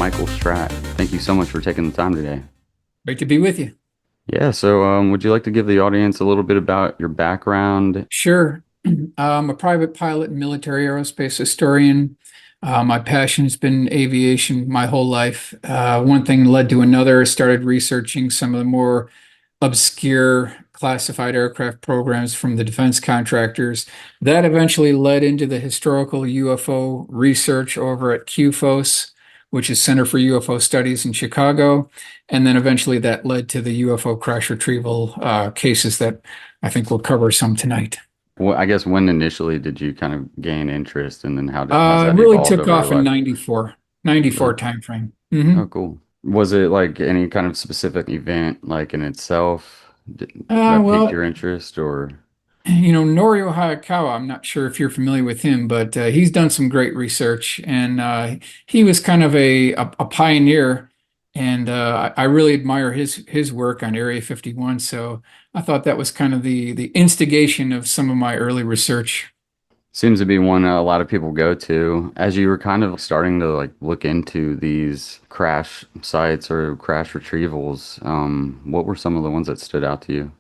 Michael Schratt. Thank you so much for taking the time today. Great to be with you. Yeah, so would you like to give the audience a little bit about your background? Sure. I'm a private pilot and military aerospace historian. My passion has been aviation my whole life. One thing led to another. I started researching some of the more obscure classified aircraft programs from the defense contractors. That eventually led into the historical UFO research over at QFOS, which is Center for UFO Studies in Chicago. And then eventually that led to the UFO crash retrieval cases that I think we'll cover some tonight. Well, I guess when initially did you kind of gain interest, and then how's It that really evolved took over your off in life? 94 Really? timeframe. Oh, cool. Was it like any kind of specific event, like in itself, that piqued Well, your interest, or? Norio Hayakawa, I'm not sure if you're familiar with him, but he's done some great research, and he was kind of a pioneer, and I really admire his work on Area 51. So I thought that was kind of the instigation of some of my early research. Seems to be one a lot of people go to. As you were kind of starting to like look into these crash sites or crash retrievals, what were some of the ones that stood out to you?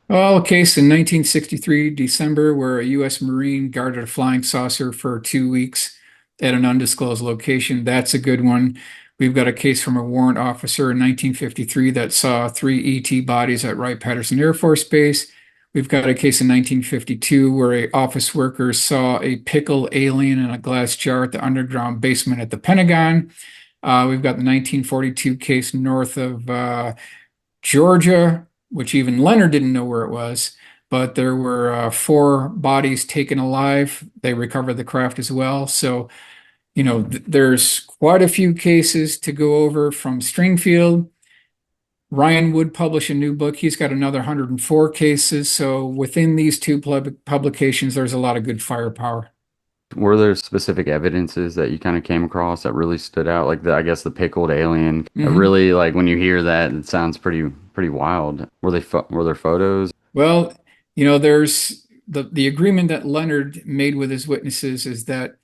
Well, a case in 1963, December, where a U.S. Marine guarded a flying saucer for 2 weeks at an undisclosed location. That's a good one. We've got a case from a warrant officer in 1953 that saw three ET bodies at Wright-Patterson Air Force Base. We've got a case in 1952 where a office worker saw a pickle alien in a glass jar at the underground basement at the Pentagon. We've got the 1942 case north of Georgia, which even Leonard didn't know where it was, but there were four bodies taken alive. They recovered the craft as well. So, there's quite a few cases to go over from Stringfield. Ryan Wood published a new book. He's got another 104 cases. So within these two publications, there's a lot of good firepower. Were there specific evidences that you kind of came across that really stood out? Like I guess the pickled alien. Mhm. Really, like when you hear that, it sounds pretty wild. Were there photos? Well, there's the agreement that Leonard made with his witnesses is that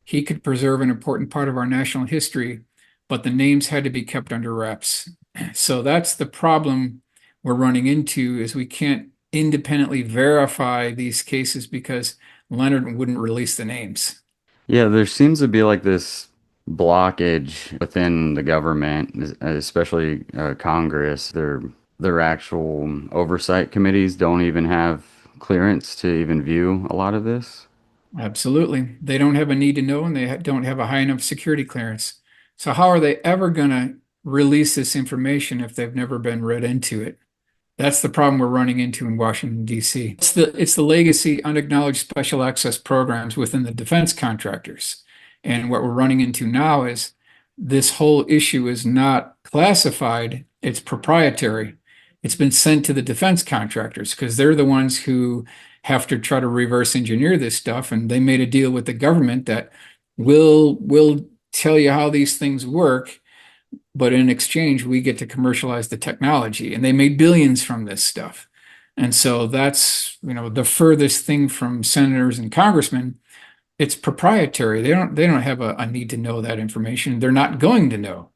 he could preserve an important part of our national history, but the names had to be kept under wraps. So that's the problem we're running into is we can't independently verify these cases because Leonard wouldn't release the names. Yeah, there seems to be like this blockage within the government, especially Congress. Their actual oversight committees don't even have clearance to even view a lot of this. Absolutely. They don't have a need to know and they don't have a high enough security clearance. So how are they ever going to release this information if they've never been read into it? That's the problem we're running into in Washington, D.C. It's the legacy unacknowledged special access programs within the defense contractors. And what we're running into now is this whole issue is not classified, it's proprietary. It's been sent to the defense contractors because they're the ones who have to try to reverse engineer this stuff. And they made a deal with the government that will tell you how these things work, but in exchange, we get to commercialize the technology. And they made billions from this stuff. And so that's, the furthest thing from senators and congressmen. It's proprietary. They don't have a need to know that information. They're not going to know.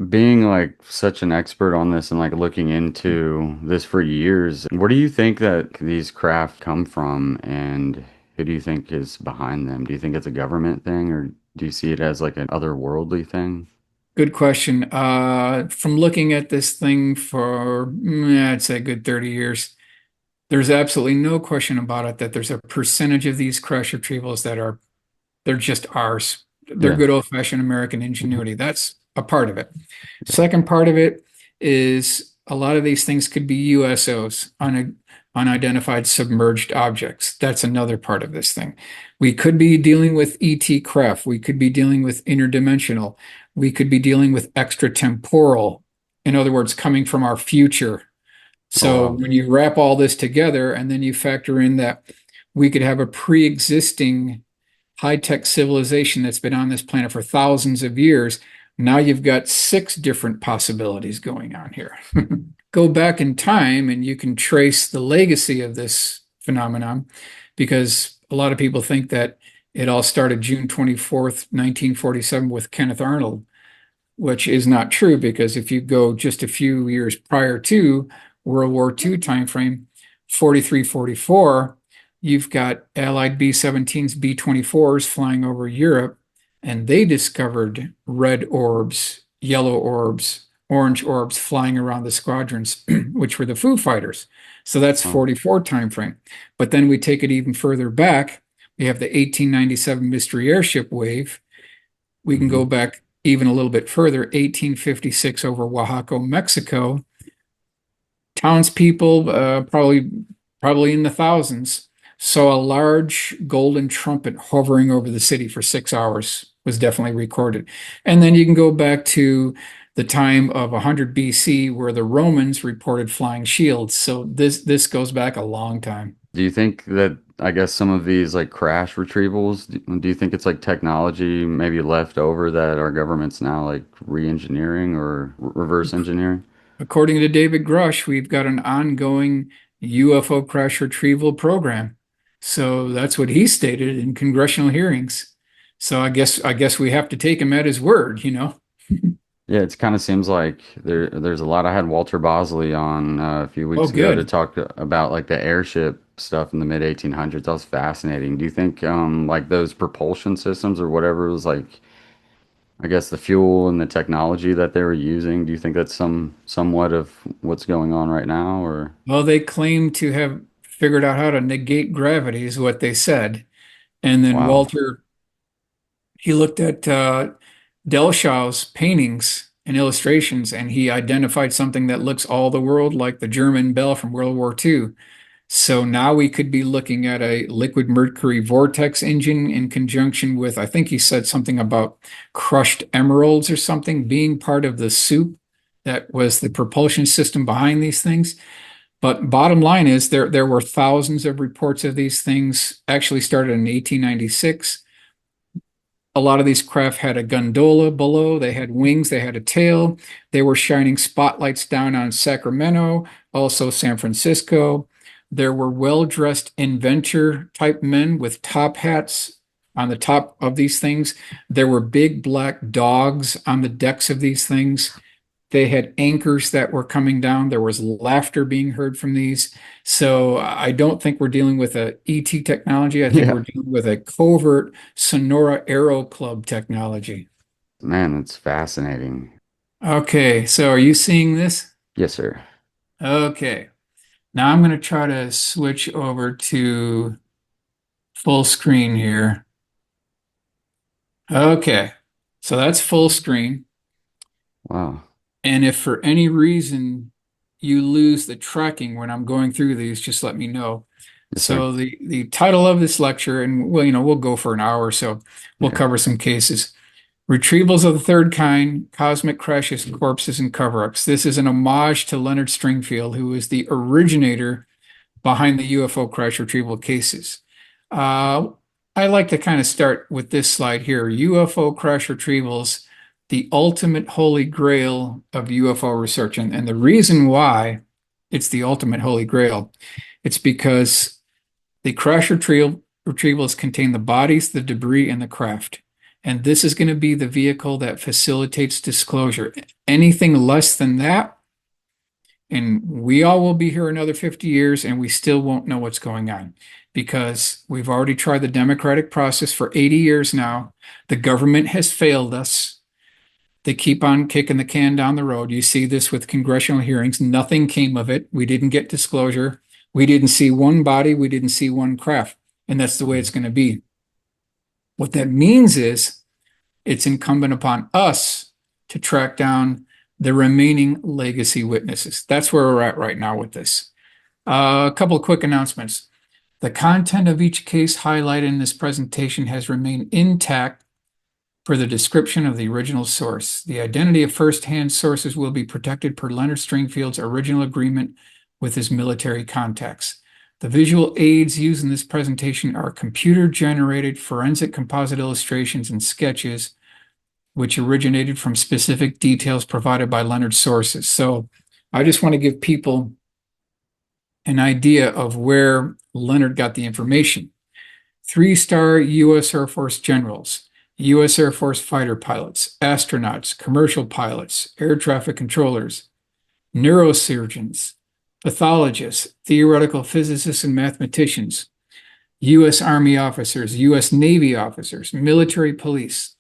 Being like such an expert on this and like looking into this for years, where do you think that these craft come from and who do you think is behind them? Do you think it's a government thing or do you see it as like an otherworldly thing? Good question. From looking at this thing for, I'd say a good 30 years, there's absolutely no question about it that there's a percentage of these crash retrievals they're just ours. They're Yeah. good old-fashioned American ingenuity. That's a part of it. Second part of it is a lot of these things could be USOs, unidentified submerged objects. That's another part of this thing. We could be dealing with ET craft. We could be dealing with interdimensional. We could be dealing with extratemporal. In other words, coming from our future. Oh, So wow. when you wrap all this together and then you factor in that we could have a pre-existing high-tech civilization that's been on this planet for thousands of years, now you've got six different possibilities going on here. Go back in time and you can trace the legacy of this phenomenon because a lot of people think that it all started June 24th, 1947 with Kenneth Arnold. which is not true because if you go just a few years prior to World War II timeframe, 43, 44, you've got Allied B-17s, B-24s flying over Europe, and they discovered red orbs, yellow orbs, orange orbs flying around the squadrons, which were the Foo Fighters. So that's Oh, 44 timeframe. But then we take it even further back. We have the 1897 mystery airship wave. We can hmm. go back even a little bit further, 1856 over Oaxaca, Mexico. Townspeople, probably in the thousands, saw a large golden trumpet hovering over the city for 6 hours. Was definitely recorded. And then you can go back to the time of 100 BC, where the Romans reported flying shields. So this goes back a long time. Do you think that, I guess, some of these like crash retrievals, do you think it's like technology maybe left over that our government's now like re-engineering or reverse engineering? According to David Grush, we've got an ongoing UFO crash retrieval program. So that's what he stated in congressional hearings. So I guess we have to take him at his word, you know. Yeah, it kind of seems like there's a lot. I had Walter Bosley on a few Oh, weeks ago to good. talk about like the airship stuff in the mid 1800s. That was fascinating. Do you think like those propulsion systems or whatever was like, I guess the fuel and the technology that they were using, do you think that's somewhat of what's going on right now or Well, they claim to have figured out how to negate gravity, is what they said. And then wow. Walter, he looked at Delshau's paintings and illustrations, and he identified something that looks all the world like the German bell from World War II. So now we could be looking at a liquid mercury vortex engine in conjunction with, I think he said something about crushed emeralds or something being part of the soup that was the propulsion system behind these things. But bottom line is there were thousands of reports of these things actually started in 1896. A lot of these craft had a gondola below, they had wings, they had a tail. They were shining spotlights down on Sacramento, also San Francisco. There were well-dressed inventor type men with top hats on the top of these things. There were big black dogs on the decks of these things. They had anchors that were coming down. There was laughter being heard from these. So I don't think we're dealing with a ET technology. I think Yeah. we're dealing with a covert Sonora Aero Club technology. Man, that's fascinating. Okay, so are you seeing this? Yes, sir. Okay. Now I'm going to try to switch over to full screen here. Okay. So that's full screen. Wow. And if for any reason you lose the tracking when I'm going through these, just let me know. Yes, sir. So the title of this lecture, and we'll go for an hour or so. We'll Okay. cover some cases. Retrievals of the third kind, cosmic crashes, corpses, and cover-ups. This is an homage to Leonard Stringfield, who is the originator behind the UFO crash retrieval cases. Uh, I like to kind of start with this slide here. UFO crash retrievals, the ultimate holy grail of UFO research. And the reason why it's the ultimate holy grail, it's because the crash retrievals contain the bodies, the debris, and the craft. And this is going to be the vehicle that facilitates disclosure. Anything less than that, and we all will be here another 50 years and we still won't know what's going on because we've already tried the democratic process for 80 years now. The government has failed us. They keep on kicking the can down the road. You see this with congressional hearings. Nothing came of it. We didn't get disclosure. We didn't see one body. We didn't see one craft. And that's the way it's going to be. What that means is it's incumbent upon us to track down the remaining legacy witnesses. That's where we're at right now with this. A couple of quick announcements. The content of each case highlighted in this presentation has remained intact per the description of the original source. The identity of first-hand sources will be protected per Leonard Stringfield's original agreement with his military contacts. The visual aids used in this presentation are computer-generated forensic composite illustrations and sketches which originated from specific details provided by Leonard's sources. So I just want to give people an idea of where Leonard got the information. Three-star U.S. Air Force generals, U.S. Air Force fighter pilots, astronauts, commercial pilots, air traffic controllers, neurosurgeons, pathologists, theoretical physicists, and mathematicians, U.S. Army officers, U.S. Navy officers, military police,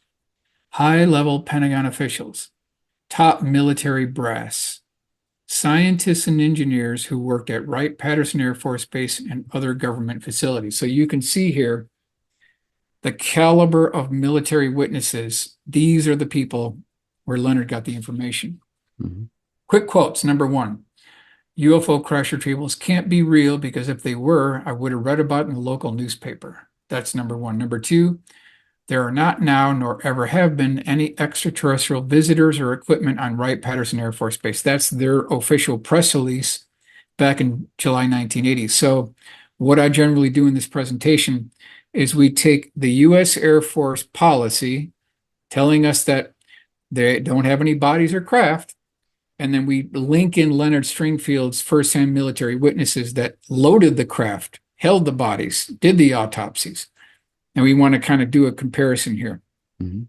high-level Pentagon officials, top military brass, scientists and engineers who worked at Wright-Patterson Air Force Base and other government facilities. So you can see here the caliber of military witnesses. These are the people where Leonard got the information. Mhm. Quick quotes. Number one, UFO crash retrievals can't be real because if they were, I would have read about it in the local newspaper. That's number one. Number two, there are not now nor ever have been any extraterrestrial visitors or equipment on Wright-Patterson Air Force Base. That's their official press release back in July 1980. So what I generally do in this presentation is we take the U.S. Air Force policy telling us that they don't have any bodies or craft, and then we link in Leonard Stringfield's firsthand military witnesses that loaded the craft, held the bodies, did the autopsies. And we want to kind of do a comparison here. Mhm.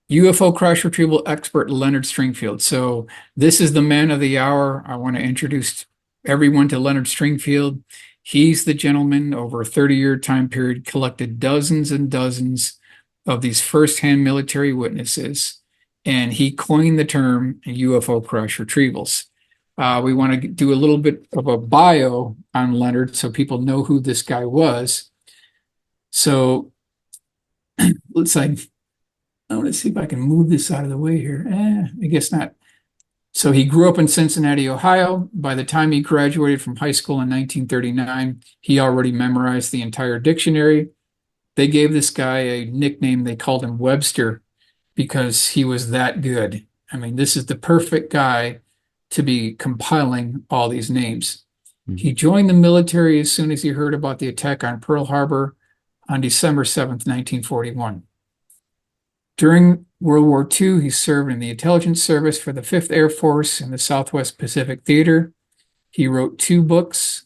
UFO crash retrieval expert Leonard Stringfield. So this is the man of the hour. I want to introduce everyone to Leonard Stringfield. He's the gentleman over a 30-year time period collected dozens and dozens of these firsthand military witnesses, and he coined the term UFO crash retrievals. We want to do a little bit of a bio on Leonard so people know who this guy was. So let's say, I want to see if I can move this out of the way here. I guess not. So he grew up in Cincinnati, Ohio. By the time he graduated from high school in 1939, he already memorized the entire dictionary. They gave this guy a nickname. They called him Webster because he was that good. I mean, this is the perfect guy to be compiling all these names. Mhm. He joined the military as soon as he heard about the attack on Pearl Harbor on December 7th, 1941. During World War II, he served in the intelligence service for the 5th Air Force in the Southwest Pacific Theater. He wrote 2 books,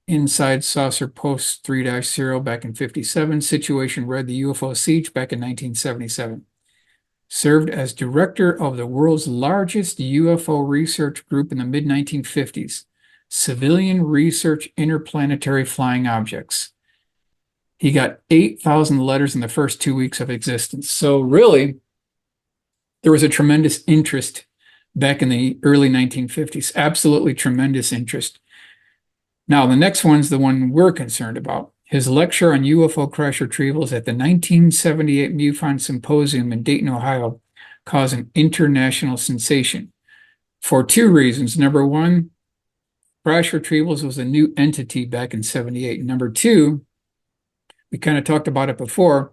Inside Saucer Post 3-0 back in 57, Situation Red, the UFO Siege back in 1977. Served as director of the world's largest UFO research group in the mid-1950s, Civilian Research Interplanetary Flying Objects. He got 8,000 letters in the first 2 weeks of existence. So really, there was a tremendous interest back in the early 1950s, absolutely tremendous interest. Now, the next one's the one we're concerned about. His lecture on UFO crash retrievals at the 1978 MUFON Symposium in Dayton, Ohio, caused an international sensation for 2 reasons. Number one, crash retrievals was a new entity back in 78. Number two, we kind of talked about it before,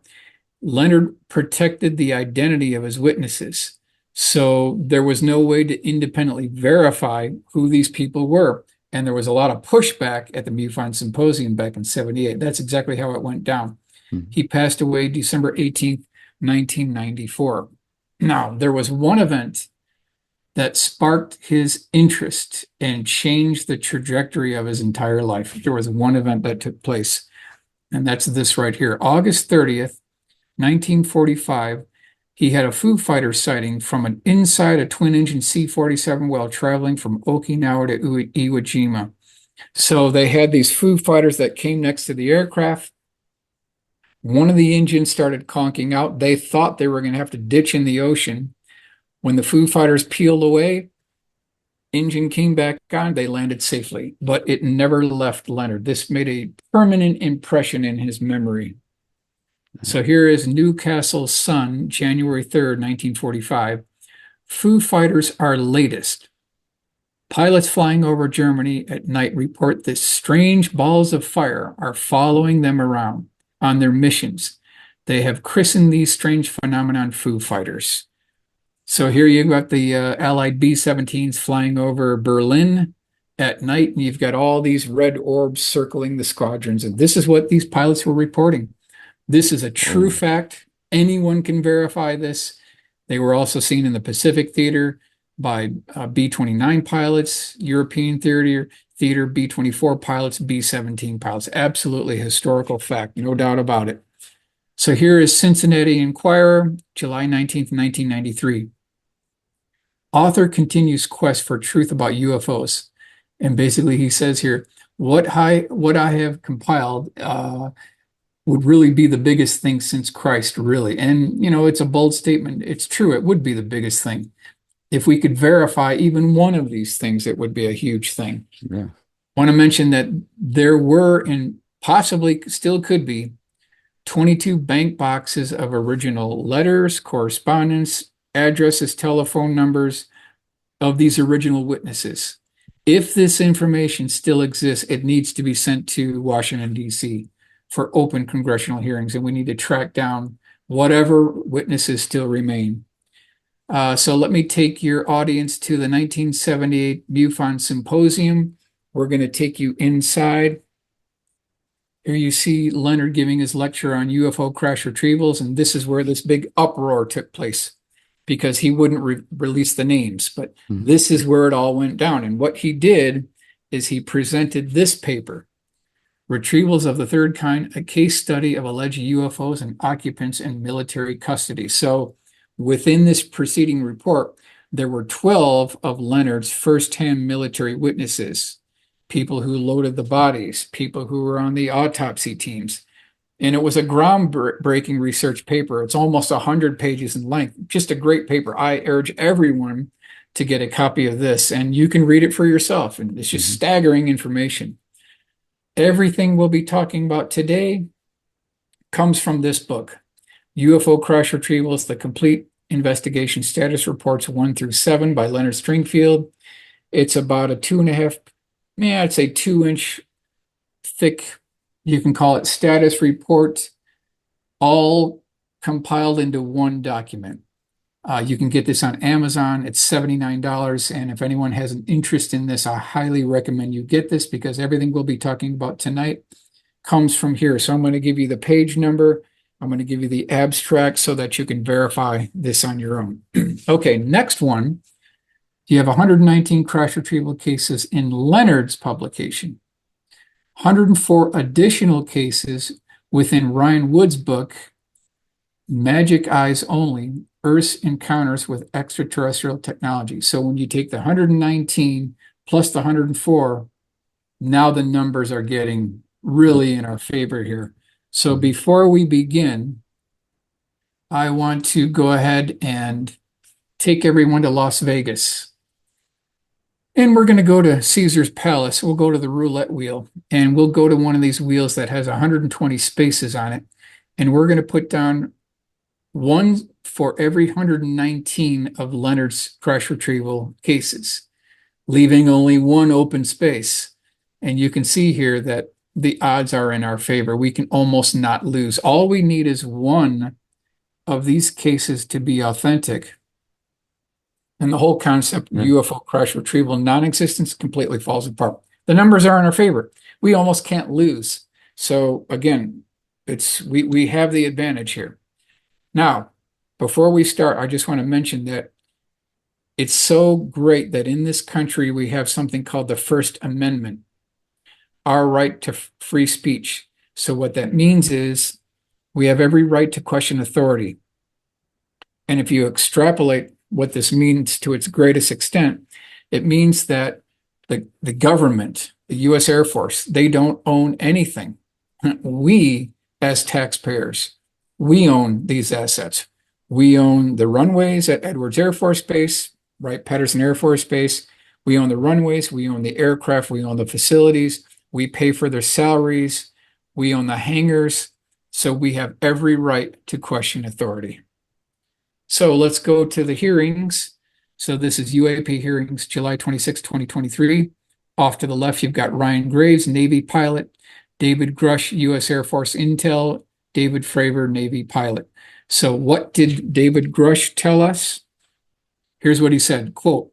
Leonard protected the identity of his witnesses. So there was no way to independently verify who these people were. And there was a lot of pushback at the MUFON Symposium back in 78. That's exactly how it went down. Mhm. He passed away December 18th, 1994. Now, there was one event that sparked his interest and changed the trajectory of his entire life. There was one event that took place, and that's this right here. August 30th, 1945, he had a Foo Fighters sighting from inside a twin-engine C-47 while traveling from Okinawa to Iwo Jima. So they had these Foo Fighters that came next to the aircraft. One of the engines started conking out. They thought they were going to have to ditch in the ocean. When the Foo Fighters peeled away, engine came back on, they landed safely, but it never left Leonard. This made a permanent impression in his memory. So here is Newcastle Sun, January 3rd, 1945. Foo Fighters are latest. Pilots flying over Germany at night report that strange balls of fire are following them around on their missions. They have christened these strange phenomenon Foo Fighters. So here you've got the Allied B-17s flying over Berlin at night, and you've got all these red orbs circling the squadrons. And this is what these pilots were reporting. This is a true fact. Anyone can verify this. They were also seen in the Pacific Theater by B-29 pilots, European theater B-24 pilots, B-17 pilots. Absolutely historical fact, no doubt about it. So here is Cincinnati Enquirer, July 19th, 1993. Author continues quest for truth about UFOs. And basically he says here, what I have compiled would really be the biggest thing since Christ, really. And, it's a bold statement. It's true. It would be the biggest thing. If we could verify even one of these things, it would be a huge thing. Yeah. I want to mention that there were and possibly still could be 22 bank boxes of original letters, correspondence, addresses, telephone numbers of these original witnesses. If this information still exists, it needs to be sent to Washington, D.C. for open congressional hearings, and we need to track down whatever witnesses still remain. So let me take your audience to the 1978 MUFON Symposium. We're going to take you inside. Here you see Leonard giving his lecture on UFO crash retrievals, and this is where this big uproar took place because he wouldn't release the names, but this is where it all went down. And what he did is he presented this paper, Retrievals of the Third Kind, a case study of alleged UFOs and occupants in military custody. So within this preceding report, there were 12 of Leonard's firsthand military witnesses, people who loaded the bodies, people who were on the autopsy teams. And it was a groundbreaking research paper. It's almost 100 pages in length. Just a great paper. I urge everyone to get a copy of this, and you can read it for yourself. And it's just staggering information. Everything we'll be talking about today comes from this book, UFO Crash Retrievals, The Complete Investigation Status Reports 1 through 7 by Leonard Stringfield. It's about a 2.5, I'd say 2-inch thick, you can call it status report, all compiled into one document. You can get this on Amazon. It's $79. And if anyone has an interest in this, I highly recommend you get this because everything we'll be talking about tonight comes from here. So I'm going to give you the page number. I'm going to give you the abstract so that you can verify this on your own. Okay, next one. You have 119 crash retrieval cases in Leonard's publication. 104 additional cases within Ryan Wood's book, Magic Eyes Only, Earth's Encounters with Extraterrestrial Technology. So when you take the 119 plus the 104, now the numbers are getting really in our favor here. So before we begin, I want to go ahead and take everyone to Las Vegas. And we're going to go to Caesar's Palace. We'll go to the roulette wheel, and we'll go to one of these wheels that has 120 spaces on it. And we're going to put down one for every 119 of Leonard's crash retrieval cases, leaving only one open space. And you can see here that the odds are in our favor. We can almost not lose. All we need is one of these cases to be authentic. And the whole concept of UFO crash retrieval non-existence completely falls apart. The numbers are in our favor. We almost can't lose. So again, we have the advantage here. Now, before we start, I just want to mention that it's so great that in this country we have something called the First Amendment, our right to free speech. So what that means is we have every right to question authority. And if you extrapolate what this means to its greatest extent, it means that the government, the U.S. Air Force, they don't own anything. We, as taxpayers, we own these assets. We own the runways at Edwards Air Force Base, Wright-Patterson Air Force Base. We own the runways. We own the aircraft. We own the facilities. We pay for their salaries. We own the hangars. So we have every right to question authority. So let's go to the hearings. So this is UAP hearings, July 26, 2023. Off to the left, you've got Ryan Graves, Navy pilot, David Grush, U.S. Air Force Intel, David Fravor, Navy pilot. So what did David Grush tell us? Here's what he said, quote,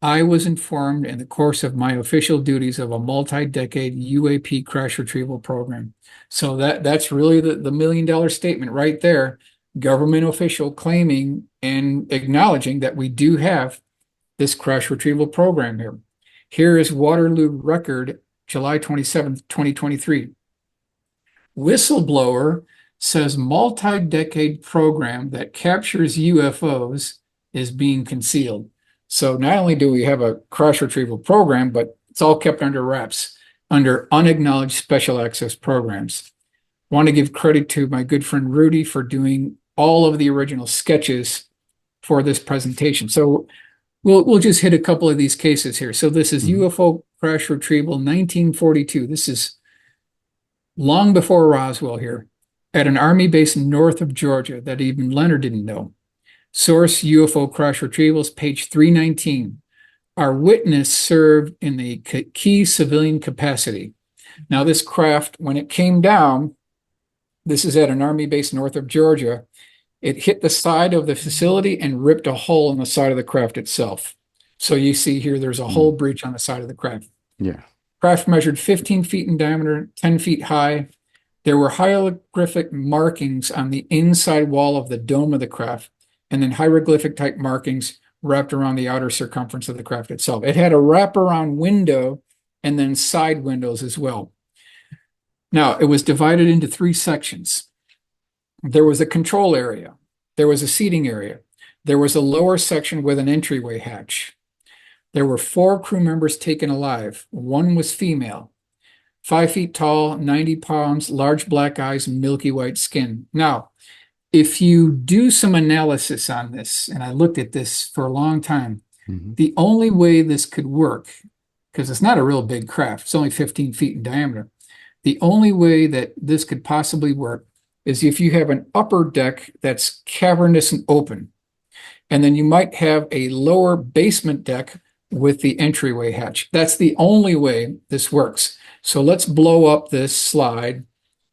I was informed in the course of my official duties of a multi-decade UAP crash retrieval program. So that's really the million-dollar statement right there. Government official claiming and acknowledging that we do have this crash retrieval program here. Here is Waterloo Record, July 27th, 2023. Whistleblower says multi-decade program that captures UFOs is being concealed. So not only do we have a crash retrieval program, but it's all kept under wraps, under unacknowledged special access programs. Want to give credit to my good friend Rudy for doing all of the original sketches for this presentation. So we'll just hit a couple of these cases here. So this is Hmm. UFO crash retrieval 1942. This is long before Roswell here, at an Army base north of Georgia that even Leonard didn't know. Source UFO crash retrievals, page 319. Our witness served in the key civilian capacity. Now, this craft, when it came down, this is at an Army base north of Georgia, it hit the side of the facility and ripped a hole in the side of the craft itself. So you see here, there's a hole breach on the side of the craft. Yeah. Craft measured 15 feet in diameter, 10 feet high. There were hieroglyphic markings on the inside wall of the dome of the craft, and then hieroglyphic type markings wrapped around the outer circumference of the craft itself. It had a wraparound window and then side windows as well. Now, it was divided into three sections. There was a control area. There was a seating area. There was a lower section with an entryway hatch. There were 4 crew members taken alive. One was female, 5 feet tall, 90 pounds, large black eyes, milky white skin. Now, if you do some analysis on this, and I looked at this for a long time, Hmm. the only way this could work, because it's not a real big craft, it's only 15 feet in diameter. The only way that this could possibly work is if you have an upper deck that's cavernous and open, and then you might have a lower basement deck with the entryway hatch. That's the only way this works. So let's blow up this slide,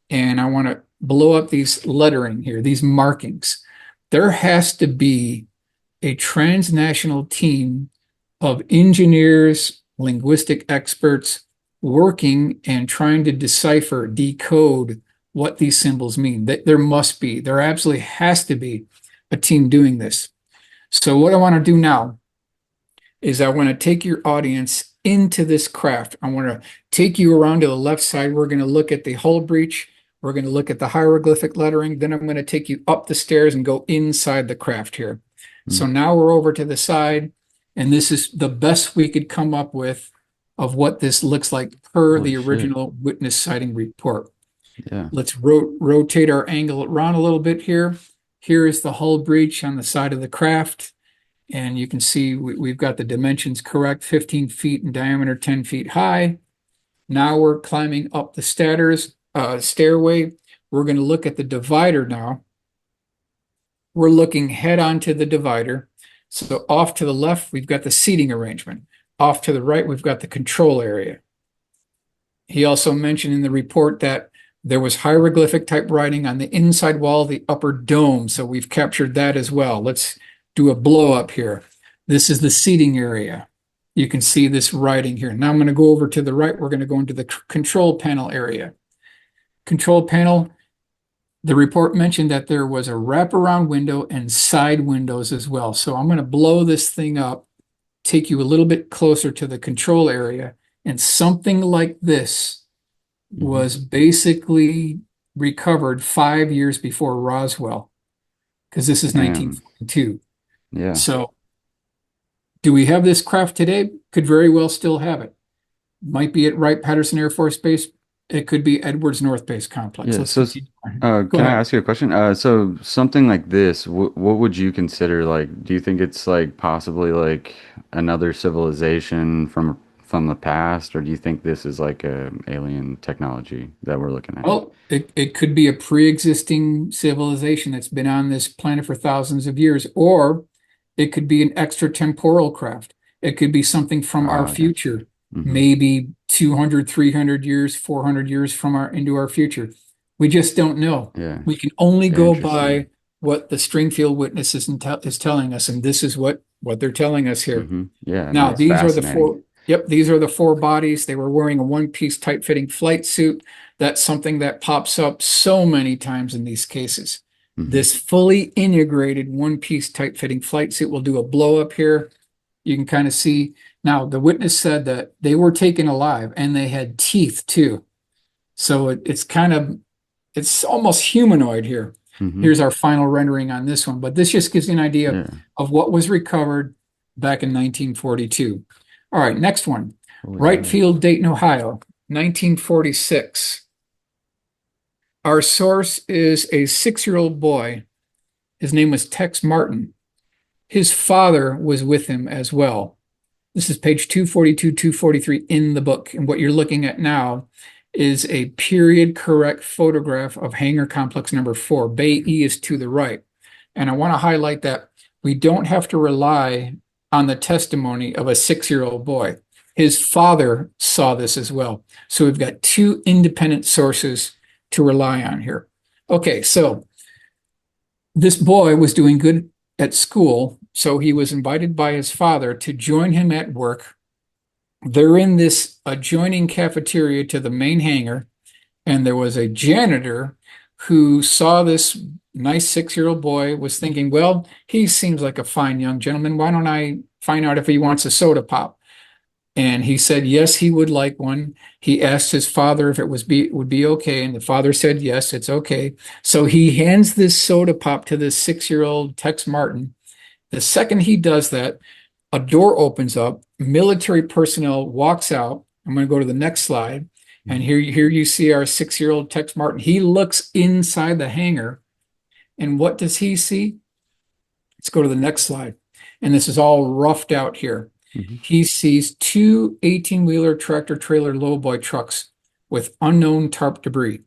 and I want to blow up these lettering here, these markings. There has to be a transnational team of engineers, linguistic experts working and trying to decipher, decode what these symbols mean. There must be, there absolutely has to be a team doing this. So what I want to do now is I want to take your audience into this craft. I want to take you around to the left side. We're going to look at the hull breach. We're going to look at the hieroglyphic lettering. Then I'm going to take you up the stairs and go inside the craft here. So now we're over to the side, and this is the best we could come up with of what this looks like per Holy the shit. original witness sighting report. Yeah. Let's rotate our angle around a little bit here. Here is the hull breach on the side of the craft. And you can see we've got the dimensions correct, 15 feet in diameter, 10 feet high. Now we're climbing up the stairway. We're going to look at the divider now. We're looking head on to the divider. So off to the left, we've got the seating arrangement. Off to the right, we've got the control area. He also mentioned in the report that there was hieroglyphic type writing on the inside wall of the upper dome. So we've captured that as well. Let's do a blow up here. This is the seating area. You can see this writing here. Now I'm going to go over to the right. We're going to go into the control panel area. Control panel, the report mentioned that there was a wraparound window and side windows as well. So I'm going to blow this thing up, take you a little bit closer to the control area, and something like this was basically recovered 5 years before Roswell, because this is Damn. 1942. Yeah. So do we have this craft today? Could very well still have it. Might be at Wright-Patterson Air Force Base. It could be Edwards North Base Complex. Yeah. Let's So, continue. Go can I ahead. ask you a question? So something like this, what would you consider like, do you think it's like possibly like another civilization from the past, or do you think this is like a alien technology that we're looking at? Well, it could be a pre-existing civilization that's been on this planet for thousands of years, or it could be an extratemporal craft. It could be something from our Ah, I got you. future, Hmm. maybe 200, 300 years, 400 years from our into our future. We just don't know. Yeah. We can only go Interesting. by what the Stringfield Witness is telling us, and this is what they're telling us here. Yeah, Now, nice. these are the Fascinating. four, yep, these are the 4 bodies. They were wearing a one-piece tight-fitting flight suit. That's something that pops up so many times in these cases. Hmm. This fully integrated one-piece tight-fitting flight suit. Will do a blow up here. You can kind of see. Now, the witness said that they were taken alive and they had teeth too. So it's kind of It's almost humanoid here. Hmm. Here's our final rendering on this one, but this just gives you an idea Yeah. of what was recovered back in 1942. All right, next one. Holy Wright moly. Field, Dayton, Ohio, 1946. Our source is a 6-year-old boy. His name was Tex Martin. His father was with him as well. This is page 242, 243 in the book. And what you're looking at now is a period correct photograph of hangar complex number 4. Bay E is to the right. And I want to highlight that we don't have to rely on the testimony of a 6-year-old boy. His father saw this as well. So we've got two independent sources to rely on here. Okay, so this boy was doing good at school, so he was invited by his father to join him at work. They're in this adjoining cafeteria to the main hangar, and there was a janitor who saw this nice 6-year-old boy, was thinking, well, he seems like a fine young gentleman. Why don't I find out if he wants a soda pop? And he said, yes, he would like one. He asked his father if it would be okay. And the father said, yes, it's okay. So he hands this soda pop to this 6-year-old Tex Martin. The second he does that, a door opens up, military personnel walks out. I'm going to go to the next slide. And Mhm. here you see our 6-year-old Tex Martin. He looks inside the hangar. And what does he see? Let's go to the next slide. And this is all roughed out here. Mhm. He sees two 18-wheeler tractor trailer lowboy trucks with unknown tarp debris.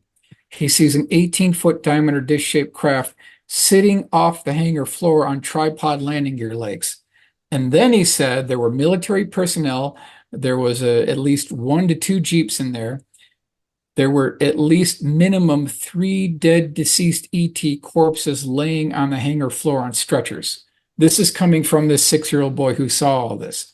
He sees an 18-foot diameter dish-shaped craft sitting off the hangar floor on tripod landing gear legs. And then he said there were military personnel. There was at least 1 to 2 Jeeps in there. There were at least minimum 3 dead deceased ET corpses laying on the hangar floor on stretchers. This is coming from this 6-year-old boy who saw all this.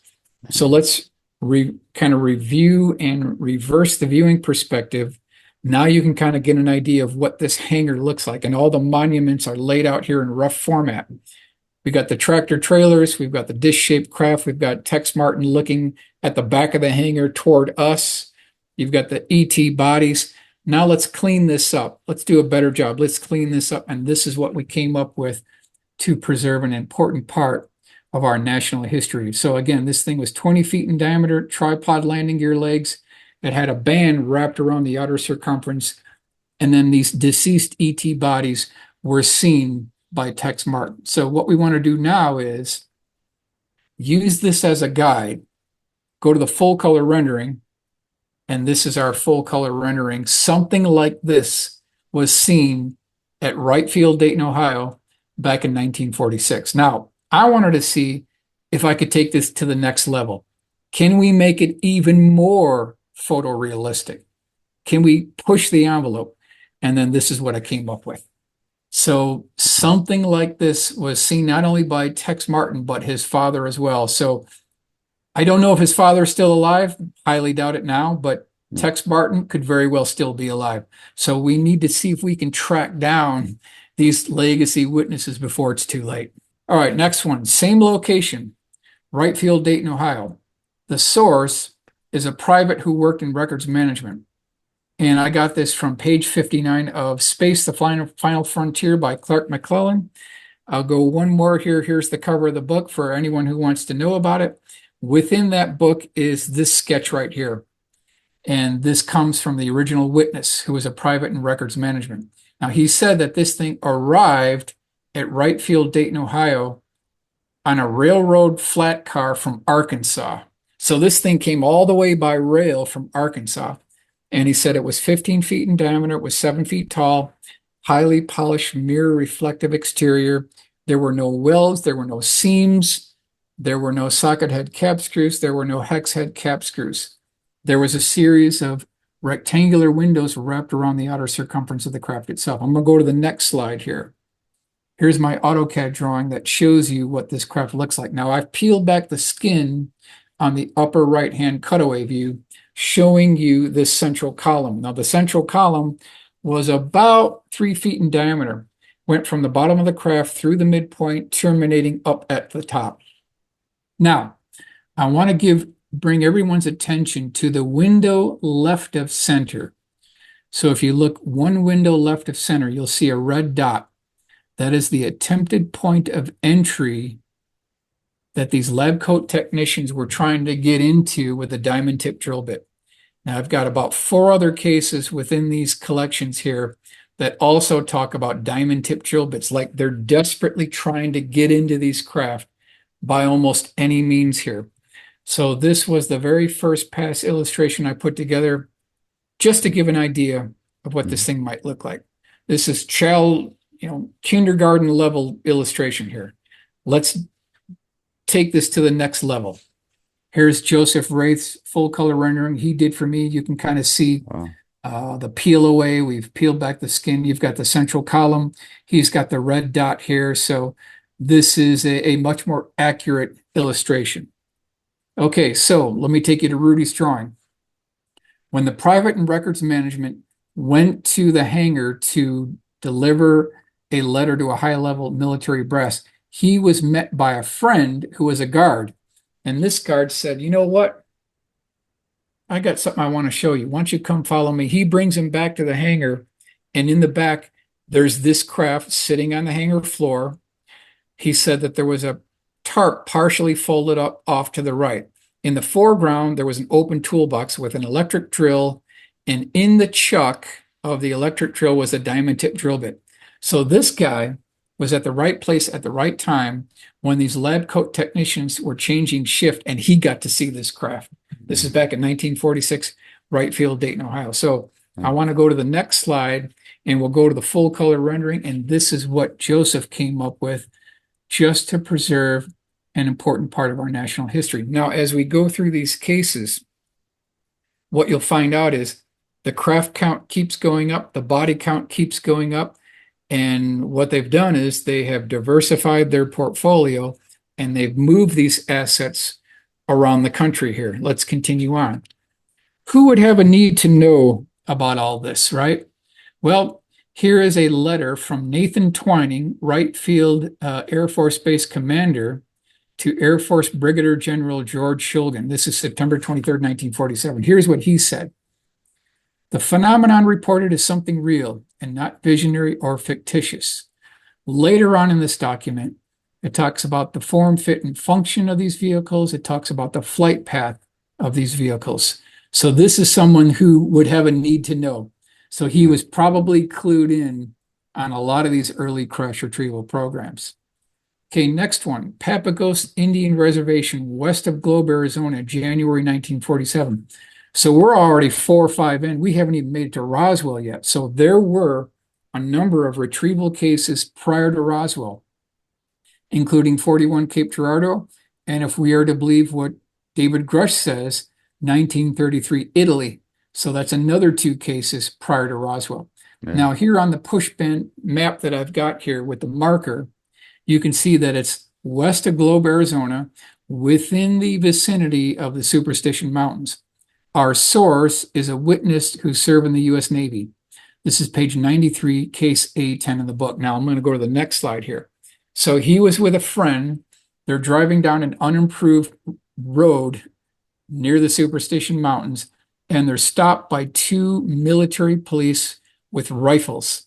So let's kind of review and reverse the viewing perspective. Now you can kind of get an idea of what this hangar looks like, and all the monuments are laid out here in rough format. We got the tractor trailers, we've got the dish-shaped craft, we've got Tex Martin looking at the back of the hangar toward us. You've got the ET bodies. Now let's clean this up. Let's do a better job. Let's clean this up. And this is what we came up with to preserve an important part of our national history. So again, this thing was 20 feet in diameter, tripod landing gear legs. It had a band wrapped around the outer circumference. And then these deceased ET bodies were seen by Tex Martin. So what we want to do now is use this as a guide, go to the full color rendering, and this is our full color rendering. Something like this was seen at Wright Field, Dayton, Ohio, back in 1946. Now, I wanted to see if I could take this to the next level. Can we make it even more photorealistic? Can we push the envelope? And then this is what I came up with. So something like this was seen not only by Tex Martin, but his father as well. So I don't know if his father is still alive. Highly doubt it now, but Yeah. Tex Martin could very well still be alive. So we need to see if we can track down these legacy witnesses before it's too late. All right, next one. Same location, Wright Field, Dayton, Ohio. The source is a private who worked in records management. And I got this from page 59 of Space, the Final Frontier by Clark McClellan. I'll go one more here. Here's the cover of the book for anyone who wants to know about it. Within that book is this sketch right here. And this comes from the original witness, who was a private in records management. Now, he said that this thing arrived at Wright Field, Dayton, Ohio, on a railroad flat car from Arkansas. So this thing came all the way by rail from Arkansas. And he said it was 15 feet in diameter, it was 7 feet tall, highly polished mirror reflective exterior. There were no welds, there were no seams, there were no socket head cap screws, there were no hex head cap screws. There was a series of rectangular windows wrapped around the outer circumference of the craft itself. I'm going to go to the next slide here. Here's my AutoCAD drawing that shows you what this craft looks like. Now, I've peeled back the skin on the upper right-hand cutaway view, showing you this central column. Now, the central column was about 3 feet in diameter, went from the bottom of the craft through the midpoint, terminating up at the top. Now, I want to bring everyone's attention to the window left of center. So if you look one window left of center, you'll see a red dot. That is the attempted point of entry that these lab coat technicians were trying to get into with a diamond tip drill bit. Now, I've got about 4 other cases within these collections here that also talk about diamond tip drill bits, like they're desperately trying to get into these craft by almost any means here. So this was the very first pass illustration I put together just to give an idea of what this Mhm. thing might look like. This is child, kindergarten level illustration here. Let's take this to the next level. Here's Joseph Wraith's full color rendering he did for me. You can kind of see Wow. the peel away. We've peeled back the skin. You've got the central column. He's got the red dot here. So this is a much more accurate illustration. Okay, so let me take you to Rudy's drawing. When the private and records management went to the hangar to deliver a letter to a high-level military brass, he was met by a friend who was a guard. And this guard said, you know what? I got something I want to show you. Why don't you come follow me? He brings him back to the hangar, and in the back, there's this craft sitting on the hangar floor. He said that there was a tarp partially folded up off to the right. In the foreground, there was an open toolbox with an electric drill, and in the chuck of the electric drill was a diamond tip drill bit. So this guy was at the right place at the right time when these lab coat technicians were changing shift, and he got to see this craft. This is back in 1946, Wright Field, Dayton, Ohio. So I want to go to the next slide, and we'll go to the full color rendering, and this is what Joseph came up with just to preserve an important part of our national history. Now, as we go through these cases, what you'll find out is the craft count keeps going up, the body count keeps going up, and what they've done is they have diversified their portfolio and they've moved these assets around the country here. Let's continue on. Who would have a need to know about all this, right? Well, here is a letter from Nathan Twining, Wright Field Air Force Base Commander, to Air Force Brigadier General George Shulgin. This is September 23rd, 1947. Here's what he said. The phenomenon reported is something real and not visionary or fictitious. Later on in this document, it talks about the form, fit, and function of these vehicles. It talks about the flight path of these vehicles. So this is someone who would have a need to know. So he was probably clued in on a lot of these early crash retrieval programs. Okay, next one, Papagos Indian Reservation, west of Globe, Arizona, January 1947. So we're already 4 or 5 in. We haven't even made it to Roswell yet. So there were a number of retrieval cases prior to Roswell, including 41 Cape Girardeau, and if we are to believe what David Grush says, 1933 Italy. So that's another 2 cases prior to Roswell. Yeah. Now here on the push band map that I've got here with the marker, you can see that it's west of Globe, Arizona, within the vicinity of the Superstition Mountains. Our source is a witness who served in the U.S. Navy. This is page 93, case A10 in the book. Now I'm going to go to the next slide here. So he was with a friend. They're driving down an unimproved road near the Superstition Mountains, and they're stopped by 2 military police with rifles.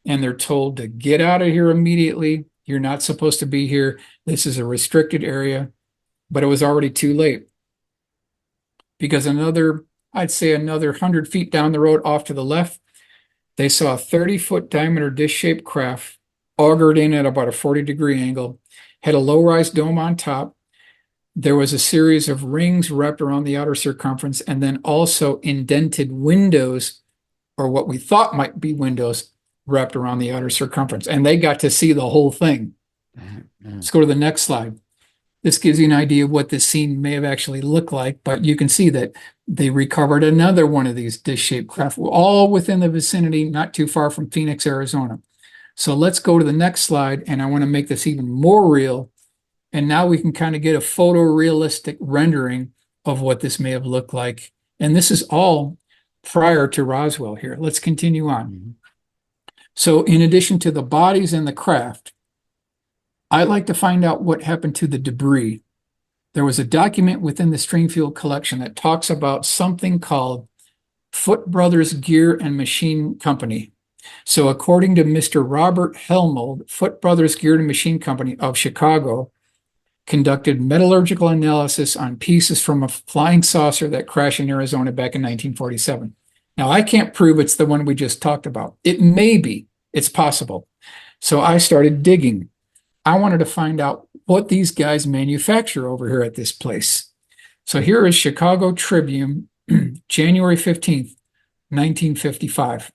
And they're told to get out of here immediately. You're not supposed to be here. This is a restricted area. But it was already too late, because I'd say another 100 feet down the road off to the left, they saw a 30-foot diameter dish-shaped craft augured in at about a 40-degree angle, had a low-rise dome on top. There was a series of rings wrapped around the outer circumference, and then also indented windows, or what we thought might be windows, wrapped around the outer circumference. And they got to see the whole thing. Let's go to the next slide. This gives you an idea of what this scene may have actually looked like, but you can see that they recovered another one of these dish-shaped craft, all within the vicinity, not too far from Phoenix, Arizona. So let's go to the next slide, and I want to make this even more real. And now we can kind of get a photorealistic rendering of what this may have looked like. And this is all prior to Roswell here. Let's continue on. Mm-hmm. So in addition to the bodies and the craft, I'd like to find out what happened to the debris. There was a document within the Stringfield collection that talks about something called Foote Brothers Gear and Machine Company. So according to Mr. Robert Helmold, Foote Brothers Gear and Machine Company of Chicago conducted metallurgical analysis on pieces from a flying saucer that crashed in Arizona back in 1947. Now, I can't prove it's the one we just talked about. It may be. It's possible. So I started digging. I wanted to find out what these guys manufacture over here at this place. So here is Chicago Tribune, January 15th, 1955.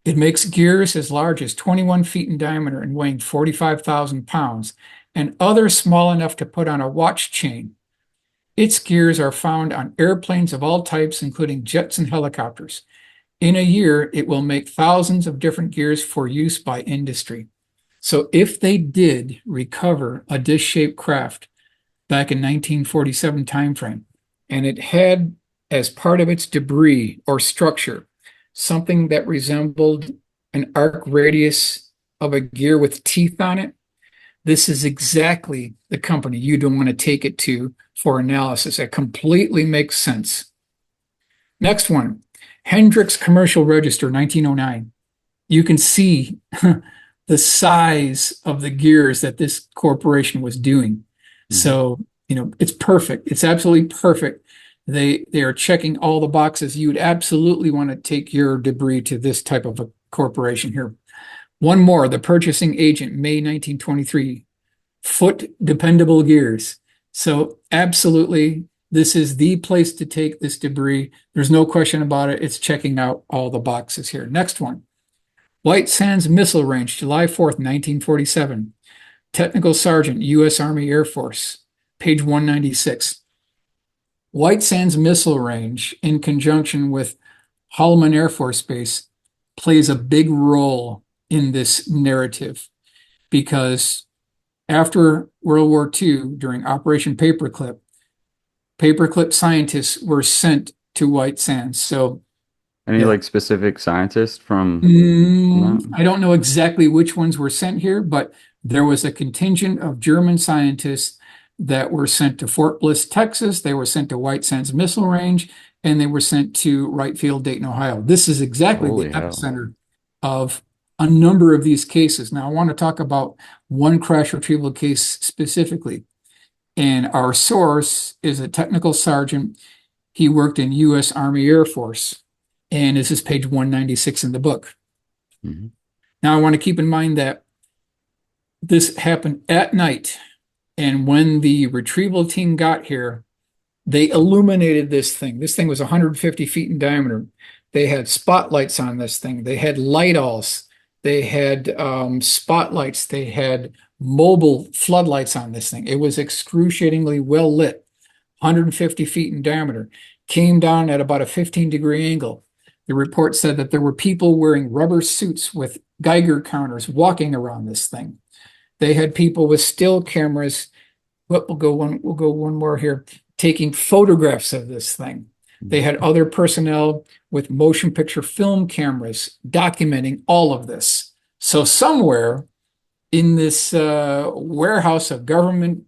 It makes gears as large as 21 feet in diameter and weighing 45,000 pounds, and others small enough to put on a watch chain. Its gears are found on airplanes of all types, including jets and helicopters. In a year, it will make thousands of different gears for use by industry. So if they did recover a disc-shaped craft back in 1947 timeframe, and it had as part of its debris or structure something that resembled an arc radius of a gear with teeth on it, this is exactly the company you don't want to take it to for analysis. It completely makes sense. Next one, Hendricks Commercial Register, 1909. You can see the size of the gears that this corporation was doing. So, it's perfect. It's absolutely perfect. They are checking all the boxes. You would absolutely want to take your debris to this type of a corporation here. One more, the purchasing agent, May 1923, Foote Dependable Gears. So absolutely, this is the place to take this debris. There's no question about it. It's checking out all the boxes here. Next one, White Sands Missile Range, July 4th, 1947. Technical Sergeant, U.S. Army Air Force, page 196. White Sands Missile Range, in conjunction with Holloman Air Force Base, plays a big role in this narrative because after World War II, during Operation Paperclip, scientists were sent to White Sands. So, Any like specific scientists from that? I don't know exactly which ones were sent here, but there was a contingent of German scientists that were sent to Fort Bliss, Texas. They were sent to White Sands Missile Range, and they were sent to Wright Field, Dayton, Ohio. This is exactly the Holy hell. epicenter of a number of these cases. Now, I want to talk about one crash retrieval case specifically. And our source is a technical sergeant. He worked in U.S. Army Air Force. And this is page 196 in the book. Mm-hmm. Now, I want to keep in mind that this happened at night. And when the retrieval team got here, they illuminated this thing. This thing was 150 feet in diameter. They had spotlights on this thing. They had light-alls. They had spotlights. They had mobile floodlights on this thing. It was excruciatingly well lit, 150 feet in diameter. Came down at about a 15-degree angle. The report said that there were people wearing rubber suits with Geiger counters walking around this thing. They had people with still cameras. We'll go one more here, taking photographs of this thing. They had other personnel with motion picture film cameras documenting all of this. So somewhere in this warehouse of government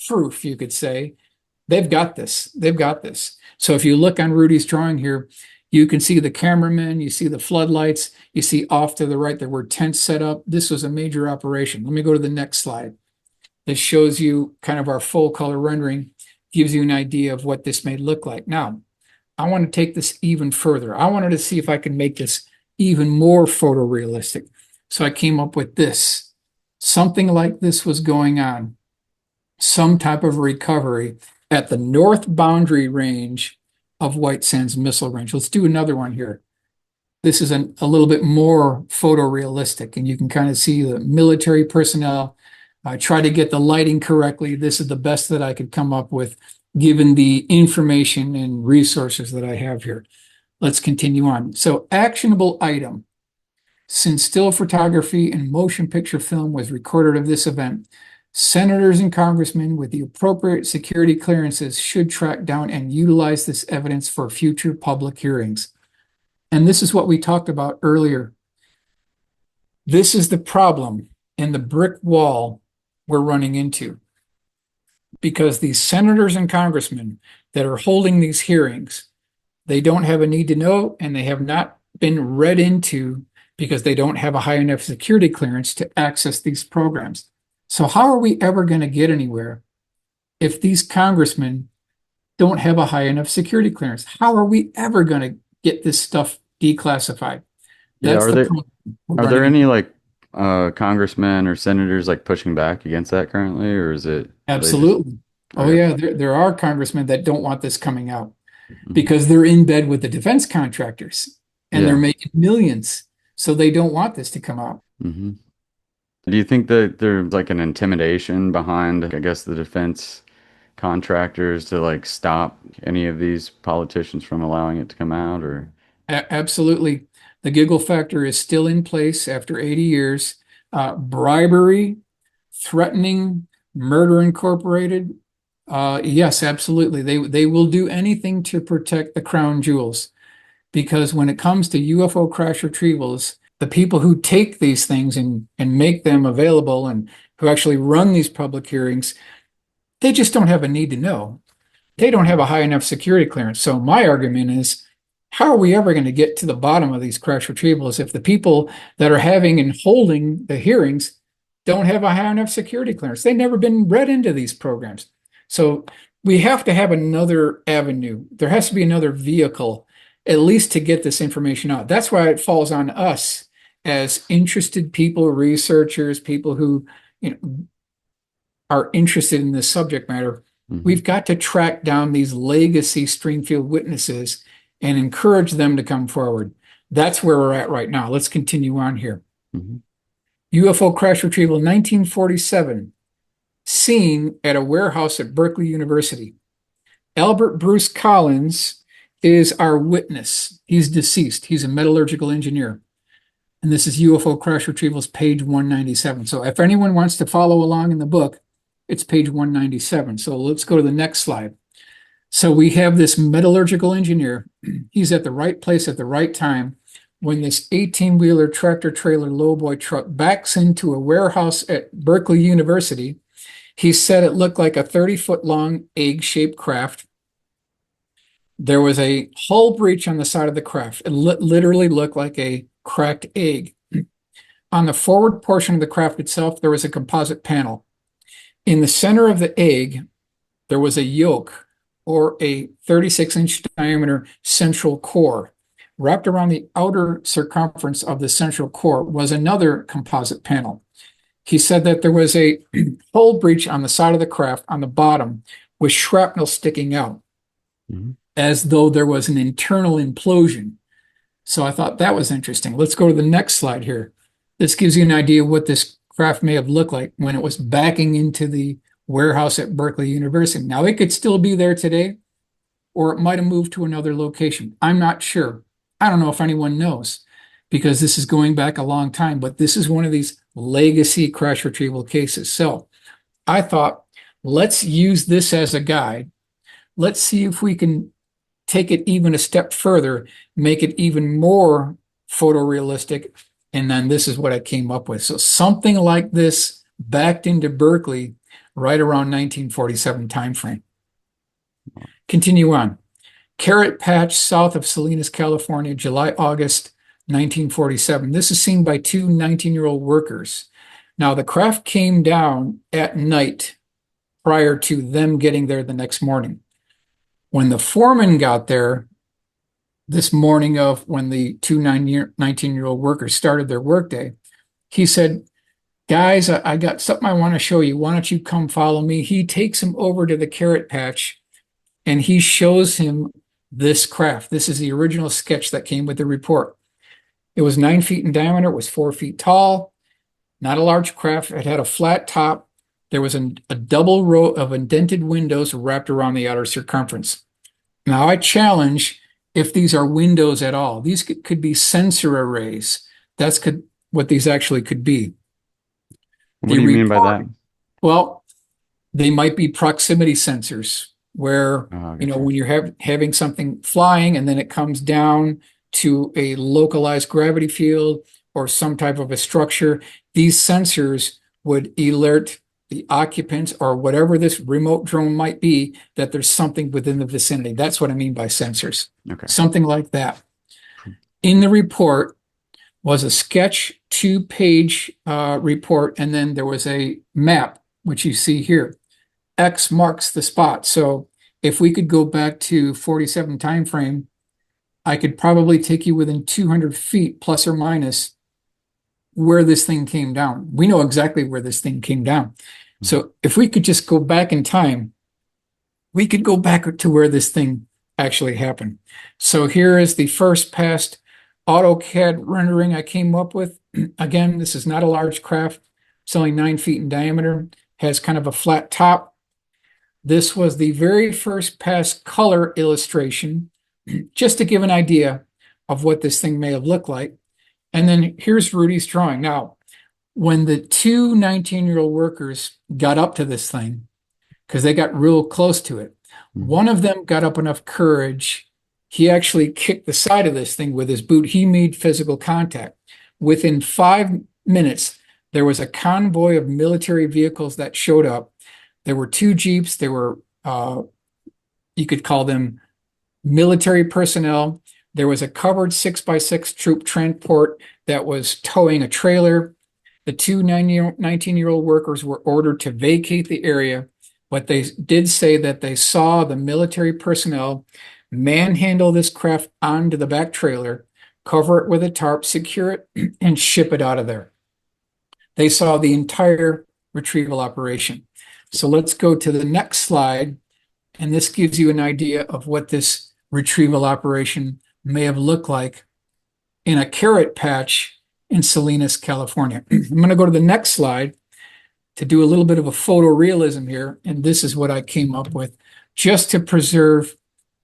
proof, you could say, they've got this. They've got this. So if you look on Rudy's drawing here, you can see the cameramen, you see the floodlights, you see off to the right, there were tents set up. This was a major operation. Let me go to the next slide. This shows you kind of our full color rendering, gives you an idea of what this may look like. Now, I want to take this even further. I wanted to see if I could make this even more photorealistic. So I came up with this. Something like this was going on. Some type of recovery at the north boundary range of White Sands Missile Range. Let's do another one here. This is a little bit more photorealistic, and you can kind of see the military personnel. I try to get the lighting correctly. This is the best that I could come up with, given the information and resources that I have here. Let's continue on. So, actionable item. Since still photography and motion picture film was recorded of this event, senators and congressmen with the appropriate security clearances should track down and utilize this evidence for future public hearings. And this is what we talked about earlier. This is the problem and the brick wall we're running into. Because these senators and congressmen that are holding these hearings, They don't have a need to know, and they have not been read into because they don't have a high enough security clearance to access these programs. So how are we ever going to get anywhere if these congressmen don't have a high enough security clearance? How are we ever going to get this stuff declassified? Yeah, That's the problem we're are there running any into. like congressmen or senators like pushing back against that currently, or is it are they just Absolutely. Oh, okay? yeah, there are congressmen that don't want this coming out Hmm. because they're in bed with the defense contractors and they're Yeah. making millions. So they don't want this to come out. Hmm. Do you think that there's like an intimidation behind, I guess, the defense contractors to like stop any of these politicians from allowing it to come out, or? Absolutely. The giggle factor is still in place after 80 years. Bribery, threatening, murder incorporated. Yes, absolutely. They will do anything to protect the crown jewels because when it comes to UFO crash retrievals, the people who take these things and make them available and who actually run these public hearings, they just don't have a need to know. They don't have a high enough security clearance. So my argument is, how are we ever going to get to the bottom of these crash retrievals if the people that are having and holding the hearings don't have a high enough security clearance? They've never been read into these programs. So we have to have another avenue. There has to be another vehicle, at least to get this information out. That's why it falls on us as interested people, researchers, people who, you know, are interested in this subject matter. Hmm. We've got to track down these legacy Stringfield witnesses and encourage them to come forward. That's where we're at right now. Let's continue on here. Hmm. UFO crash retrieval 1947, seen at a warehouse at Berkeley University. Albert Bruce Collins is our witness. He's deceased. He's a metallurgical engineer. And this is UFO crash retrievals, page 197. So if anyone wants to follow along in the book, it's page 197. So let's go to the next slide. So we have this metallurgical engineer. He's at the right place at the right time when this 18-wheeler tractor trailer lowboy truck backs into a warehouse at Berkeley University. He said it looked like a 30-foot long egg-shaped craft. There was a hull breach on the side of the craft. It literally looked like a cracked egg. On the forward portion of the craft itself, there was a composite panel. In the center of the egg, there was a yoke or a 36-inch diameter central core. Wrapped around the outer circumference of the central core was another composite panel. He said that there was a hull breach on the side of the craft on the bottom with shrapnel sticking out, Hmm. as though there was an internal implosion. So I thought that was interesting. Let's go to the next slide here. This gives you an idea of what this craft may have looked like when it was backing into the warehouse at Berkeley University. Now, it could still be there today, or it might have moved to another location. I'm not sure. I don't know if anyone knows because this is going back a long time, but this is one of these legacy crash retrieval cases. So I thought, let's use this as a guide. Let's see if we can take it even a step further, make it even more photorealistic. And then this is what I came up with. So something like this backed into Berkeley right around 1947 timeframe. Continue on. Carrot Patch south of Salinas, California, July, August 1947. This is seen by two 19-year-old workers. Now, the craft came down at night prior to them getting there the next morning. When the foreman got there this morning of when the two 19-year-old workers started their workday, he said, guys, I got something I want to show you. Why don't you come follow me? He takes him over to the Carrot Patch and he shows him this craft. This is the original sketch that came with the report. It was 9 feet in diameter. It was 4 feet tall. Not a large craft. It had a flat top. There was a double row of indented windows wrapped around the outer circumference. Now, I challenge if these are windows at all. These could be sensor arrays. That's what these actually could be. What The do you mean by report, that? well, they might be proximity sensors where, Oh, I got you. when you're having something flying and then it comes down to a localized gravity field or some type of a structure, these sensors would alert the occupants, or whatever this remote drone might be, that there's something within the vicinity. That's what I mean by sensors. Okay. Something like that. In the report was a sketch 2-page report, and then there was a map, which you see here. X marks the spot. So if we could go back to 47 time frame, I could probably take you within 200 feet plus or minus where this thing came down. We know exactly where this thing came down. So if we could just go back in time, we could go back to where this thing actually happened. So here is the first past AutoCAD rendering I came up with. Again, this is not a large craft. It's only 9 feet in diameter, has kind of a flat top. This was the very first pass color illustration, just to give an idea of what this thing may have looked like. And then here's Rudy's drawing. Now, when the two 19-year-old workers got up to this thing, because they got real close to it, one of them got up enough courage. He actually kicked the side of this thing with his boot. He made physical contact. Within 5 minutes, there was a convoy of military vehicles that showed up. There were 2 Jeeps. There were, you could call them military personnel. There was a covered 6x6 troop transport that was towing a trailer. The two 19-year-old workers were ordered to vacate the area, but they did say that they saw the military personnel manhandle this craft onto the back trailer, cover it with a tarp, secure it, and ship it out of there. They saw the entire retrieval operation. So let's go to the next slide, and this gives you an idea of what this retrieval operation may have looked like in a carrot patch in Salinas, California. I'm going to go to the next slide to do a little bit of a photorealism here, and this is what I came up with just to preserve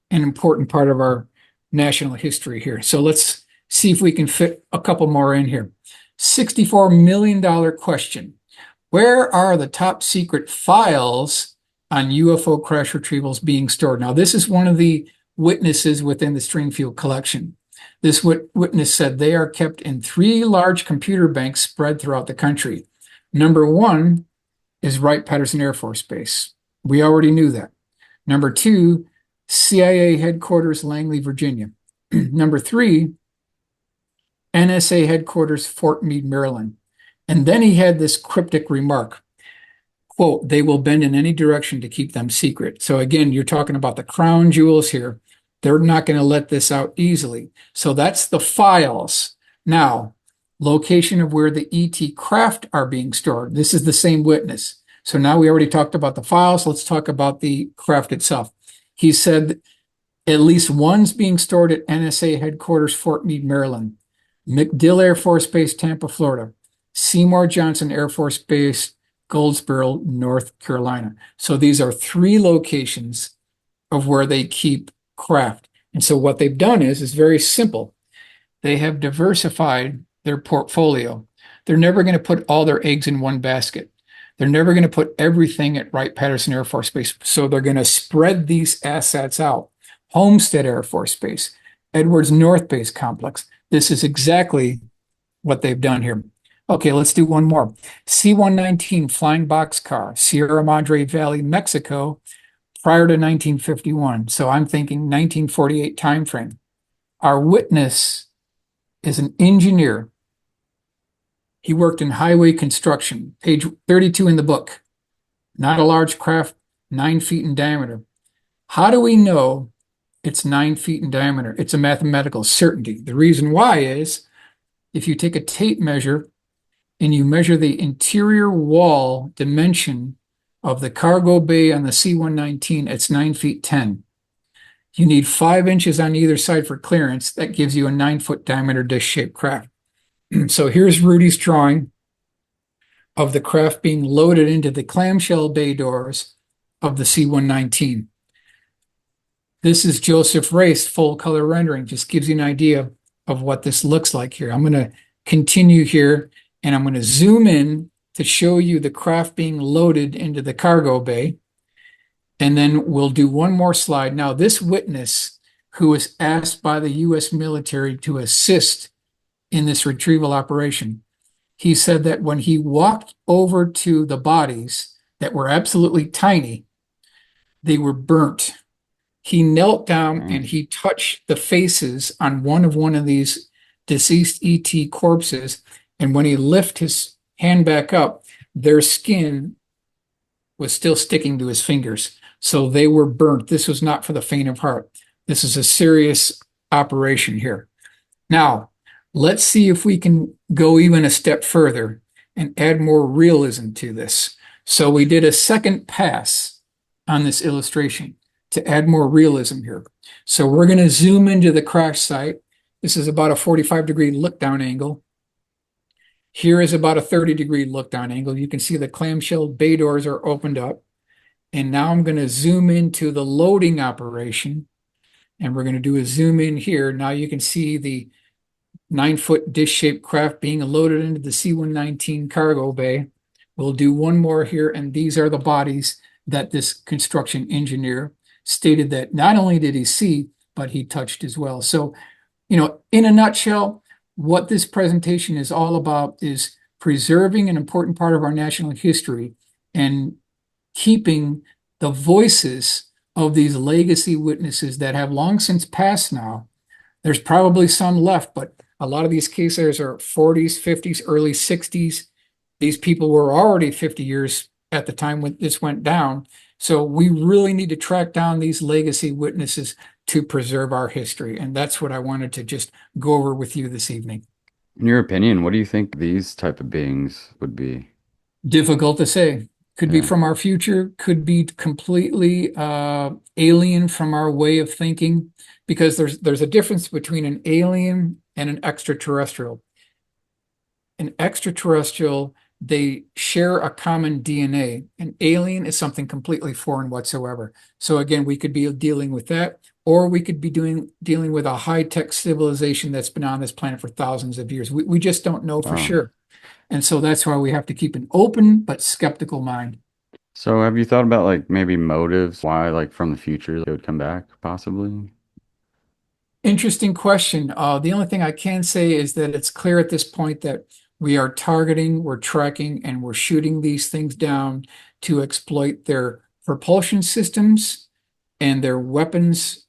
an important part of our national history here. So let's see if we can fit a couple more in here. $64 million question. Where are the top secret files on UFO crash retrievals being stored? Now, this is one of the witnesses within the Stringfield collection. This witness said they are kept in 3 large computer banks spread throughout the country. Number 1 is Wright-Patterson Air Force Base. We already knew that. Number 2, CIA headquarters, Langley, Virginia. Number 3, NSA headquarters, Fort Meade, Maryland. And then he had this cryptic remark, quote, "They will bend in any direction to keep them secret." So again, you're talking about the crown jewels here. They're not going to let this out easily. So that's the files. Now, location of where the ET craft are being stored. This is the same witness. So now we already talked about the files. Let's talk about the craft itself. He said at least one's being stored at NSA headquarters, Fort Meade, Maryland, MacDill Air Force Base, Tampa, Florida, Seymour Johnson Air Force Base, Goldsboro, North Carolina. So these are 3 locations of where they keep craft. And so what they've done is very simple. They have diversified their portfolio. They're never going to put all their eggs in one basket. They're never going to put everything at Wright-Patterson Air Force Base. So they're going to spread these assets out. Homestead Air Force Base, Edwards North Base Complex. This is exactly what they've done here. Okay, let's do one more. C-119 flying boxcar, Sierra Madre Valley, Mexico, prior to 1951. So I'm thinking 1948 timeframe. Our witness is an engineer. He worked in highway construction, page 32 in the book. Not a large craft, 9 feet in diameter. How do we know it's 9 feet in diameter? It's a mathematical certainty. The reason why is if you take a tape measure and you measure the interior wall dimension of the cargo bay on the C-119, it's 9 feet 10. You need 5 inches on either side for clearance. That gives you a 9-foot diameter disc-shaped craft. So here's Rudy's drawing of the craft being loaded into the clamshell bay doors of the C-119. This is Joseph Race full color rendering. Just gives you an idea of what this looks like here. I'm going to continue here and I'm going to zoom in to show you the craft being loaded into the cargo bay. And then we'll do one more slide. Now, this witness who was asked by the U.S. military to assist in this retrieval operation, he said that when he walked over to the bodies that were absolutely tiny, they were burnt. He knelt down and Dang. he touched the faces on one of these deceased ET corpses. And when he lifted his hand back up, their skin was still sticking to his fingers. So they were burnt. This was not for the faint of heart. This is a serious operation here. Now, let's see if we can go even a step further and add more realism to this. So we did a second pass on this illustration to add more realism here. So we're going to zoom into the crash site. This is about a 45-degree look down angle. Here is about a 30-degree look down angle. You can see the clamshell bay doors are opened up. And now I'm going to zoom into the loading operation. And we're going to do a zoom in here. Now you can see the 9-foot dish-shaped craft being loaded into the C-119 cargo bay. We'll do one more here, and these are the bodies that this construction engineer stated that not only did he see, but he touched as well. So, in a nutshell, what this presentation is all about is preserving an important part of our national history and keeping the voices of these legacy witnesses that have long since passed now. There's probably some left, but a lot of these cases are 40s, 50s, early 60s. These people were already 50 years at the time when this went down. So we really need to track down these legacy witnesses to preserve our history. And that's what I wanted to just go over with you this evening. In your opinion, what do you think these type of beings would be? Difficult to say. Could be Yeah. from our future, could be completely alien from our way of thinking, because there's a difference between an alien and an extraterrestrial. An extraterrestrial, they share a common DNA. An alien is something completely foreign whatsoever. So again, we could be dealing with that, or we could be dealing with a high-tech civilization that's been on this planet for thousands of years. We just don't know for Wow. sure. And so that's why we have to keep an open but skeptical mind. So have you thought about like maybe motives why like from the future they would come back possibly? Interesting question. The only thing I can say is that it's clear at this point that we are targeting, we're tracking, and we're shooting these things down to exploit their propulsion systems and their weapons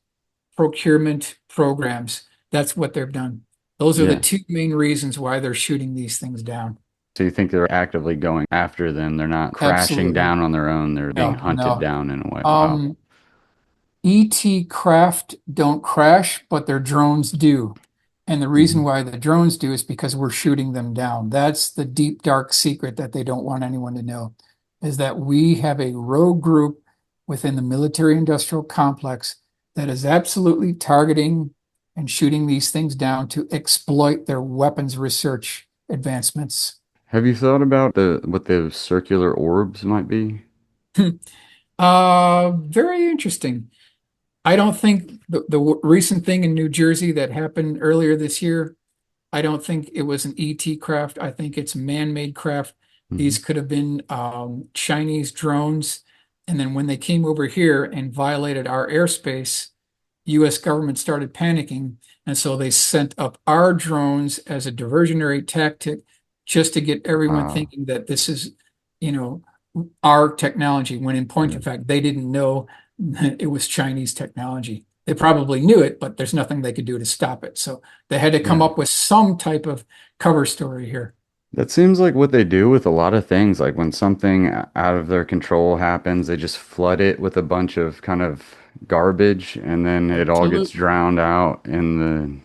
procurement programs. That's what they've done. Those are the Yeah. two main reasons why they're shooting these things down. So you think they're actively going after them? They're not crashing Absolutely. down on their own. They're being No, hunted no. down in a way. Wow. Um, ET craft don't crash, but their drones do. And the reason Mhm. why the drones do is because we're shooting them down. That's the deep, dark secret that they don't want anyone to know, is that we have a rogue group within the military industrial complex that is absolutely targeting and shooting these things down to exploit their weapons research advancements. Have you thought about the what those circular orbs might be? Very interesting. I don't think the recent thing in New Jersey that happened earlier this year, I don't think it was an ET craft. I think it's man-made craft. Mhm. These could have been Chinese drones. And then when they came over here and violated our airspace, US government started panicking. And so they sent up our drones as a diversionary tactic just to get everyone Wow. thinking that this is, you know, our technology, when in point Yeah. of fact, they didn't know it was Chinese technology. They probably knew it, but there's nothing they could do to stop it. So they had to come Yeah. up with some type of cover story here. That seems like what they do with a lot of things. Like when something out of their control happens, they just flood it with a bunch of kind of garbage, and then it all gets Absolutely. drowned out in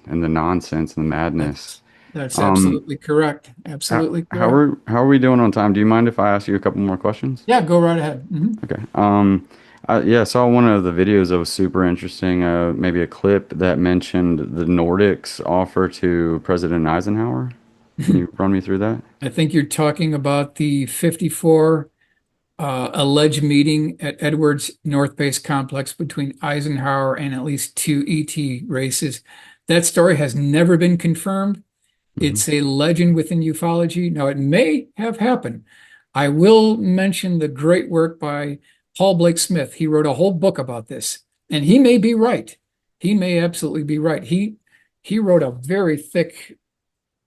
the nonsense and the madness. That's Um, absolutely correct. Absolutely correct. how are we doing on time? Do you mind if I ask you a couple more questions? Yeah, go right ahead. Mhm. Okay. Yeah, I saw one of the videos that was super interesting. Maybe a clip that mentioned the Nordics offer to President Eisenhower. Can you run me through that? I think you're talking about the 54 alleged meeting at Edwards North Base Complex between Eisenhower and at least two ET races. That story has never been confirmed. Hmm. It's a legend within ufology. Now, it may have happened. I will mention the great work by Paul Blake Smith. He wrote a whole book about this, and he may be right. He may absolutely be right. He wrote a very thick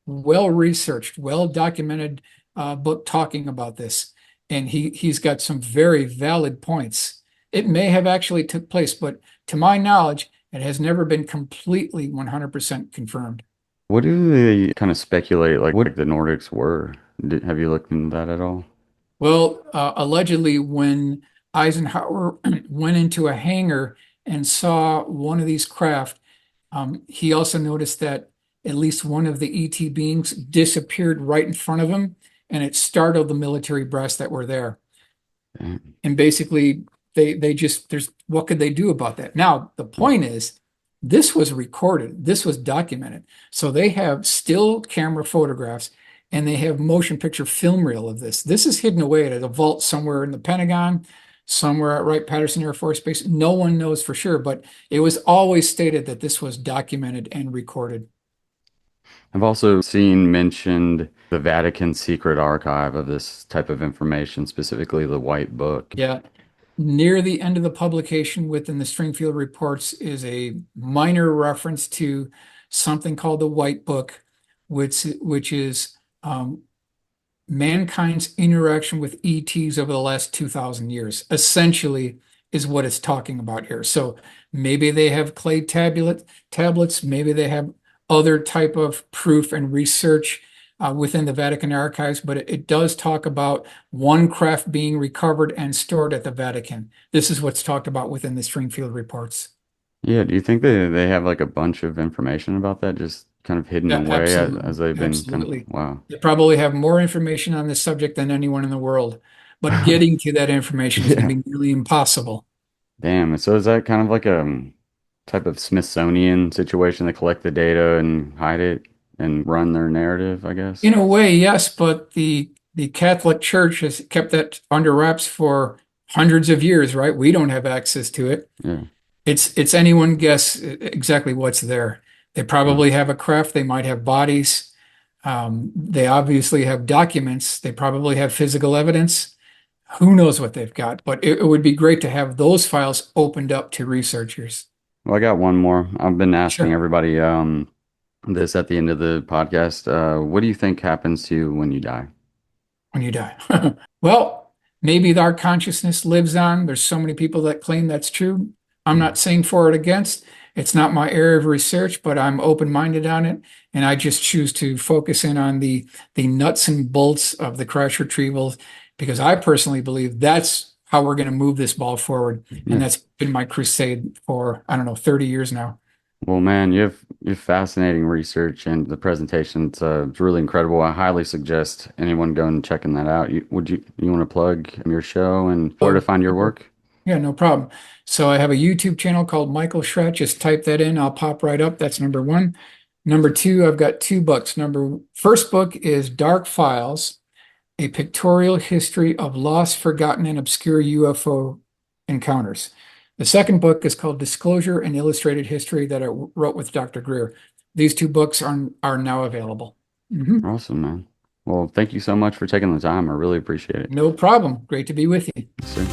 well researched, well documented book talking about this, and he's got some very valid points. It may have actually took place, but to my knowledge, it has never been completely 100% confirmed. What do they kind of speculate, like what the Nordics were? Have you looked into that at all? Well, allegedly, when Eisenhower went into a hangar and saw one of these craft, he also noticed that at least one of the ET beings disappeared right in front of him, and it startled the military brass that were there. Damn. And basically, they just there's what could they do about that? Now, the point is, this was recorded, this was documented. So they have still camera photographs and they have motion picture film reel of this. This is hidden away at a vault somewhere in the Pentagon, somewhere at Wright-Patterson Air Force Base. No one knows for sure, but it was always stated that this was documented and recorded. I've also seen mentioned the Vatican secret archive of this type of information, specifically the White Book. Yeah. Near the end of the publication within the Stringfield reports is a minor reference to something called the White Book, which is mankind's interaction with ETs over the last 2,000 years, essentially is what it's talking about here. So maybe they have clay tablets, maybe they have other type of proof and research within the Vatican archives, but it does talk about one craft being recovered and stored at the Vatican. This is what's talked about within the Stringfield reports. Yeah, do you think they have like a bunch of information about that just kind of hidden Yeah, away absolutely. as they've been kind of, Absolutely. wow. They probably have more information on this subject than anyone in the world, but getting to that information is going Yeah. to be nearly impossible. Damn. So is that kind of like a type of Smithsonian situation? They collect the data and hide it and run their narrative, I guess. In a way, yes, but the Catholic Church has kept that under wraps for hundreds of years, right? We don't have access to it. Yeah. It's anyone guess exactly what's there. They Wow. probably have a craft. They might have bodies. They obviously have documents. They probably have physical evidence. Who knows what they've got? But it would be great to have those files opened up to researchers. Well, I got one more. I've been asking Sure. everybody this at the end of the podcast. What do you think happens to you when you die? When you die. Well, maybe our consciousness lives on. There's so many people that claim that's true. I'm Hmm. not saying for or against. It's not my area of research, but I'm open-minded on it, and I just choose to focus in on the nuts and bolts of the crash retrieval because I personally believe that's how we're going to move this ball forward, and Yeah. that's been my crusade for I don't know 30 years now. Well, man, you have fascinating research and the presentation. It's really incredible. I highly suggest anyone go and checking that out. You want to plug your show and where to Oh, find your work? yeah, no problem. So I have a YouTube channel called Michael Schratt. Just type that in. I'll pop right up. That's number one. Number two, I've got two books. First book is Dark Files, a pictorial history of lost, forgotten, and obscure UFO encounters. The second book is called Disclosure and Illustrated History that I wrote with Dr. Greer. These two books are now available. Mhm. Awesome, man. Well, thank you so much for taking the time. I really appreciate it. No problem. Great to be with you. Yes, sir.